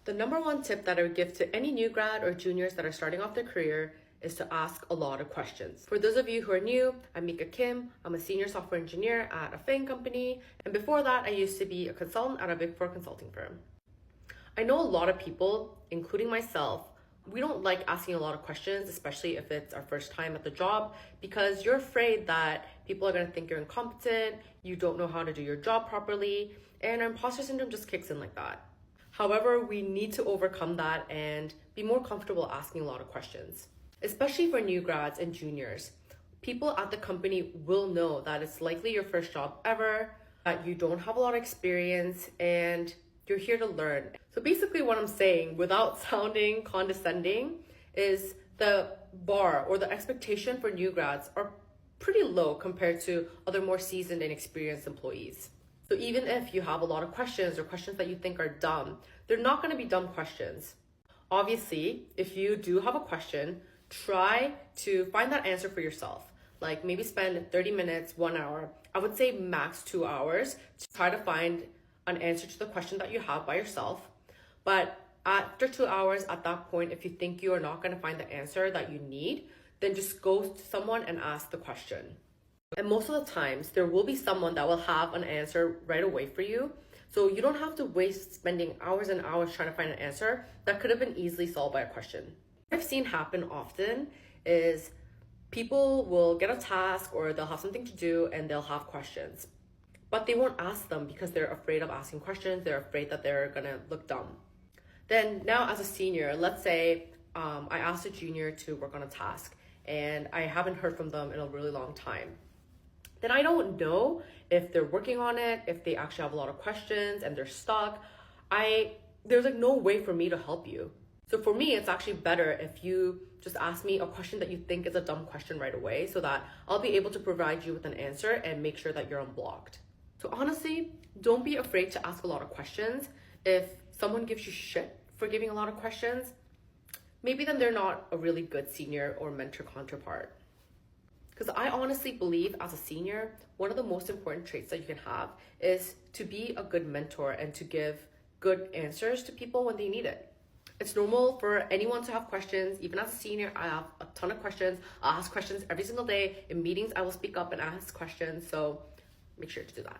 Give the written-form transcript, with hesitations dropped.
The number one tip that I would give to any new grad or juniors that are starting off their career is to ask a lot of questions. For those of you who are new, I'm Mika Kim. I'm a senior software engineer at a FANG company. And before that, I used to be a consultant at a Big Four consulting firm. I know a lot of people, including myself, we don't like asking a lot of questions, especially if it's our first time at the job, because you're afraid that people are going to think you're incompetent, you don't know how to do your job properly, and imposter syndrome just kicks in like that. However, we need to overcome that and be more comfortable asking a lot of questions, especially for new grads and juniors. People at the company will know that it's likely your first job ever, that you don't have a lot of experience, and you're here to learn. So basically what I'm saying, without sounding condescending, is the bar or the expectation for new grads are pretty low compared to other more seasoned and experienced employees. So even if you have a lot of questions or questions that you think are dumb, they're not going to be dumb questions. Obviously, if you do have a question, try to find that answer for yourself. Like maybe spend 30 minutes, 1 hour. I would say max 2 hours to try to find an answer to the question that you have by yourself. But after 2 hours, at that point, if you think you are not going to find the answer that you need, then just go to someone and ask the question. And most of the times, there will be someone that will have an answer right away for you. So you don't have to waste spending hours and hours trying to find an answer that could have been easily solved by a question. What I've seen happen often is people will get a task or they'll have something to do and they'll have questions. But they won't ask them because they're afraid of asking questions. They're afraid that they're gonna look dumb. Then now as a senior, let's say I asked a junior to work on a task and I haven't heard from them in a really long time. Then I don't know if they're working on it, if they actually have a lot of questions and they're stuck. There's like no way for me to help you. So for me, it's actually better if you just ask me a question that you think is a dumb question right away so that I'll be able to provide you with an answer and make sure that you're unblocked. So honestly, don't be afraid to ask a lot of questions. If someone gives you shit for giving a lot of questions, maybe then they're not a really good senior or mentor counterpart. Because I honestly believe as a senior, one of the most important traits that you can have is to be a good mentor and to give good answers to people when they need it. It's normal for anyone to have questions. Even as a senior, I have a ton of questions. I ask questions every single day. In meetings, I will speak up and ask questions. So make sure to do that.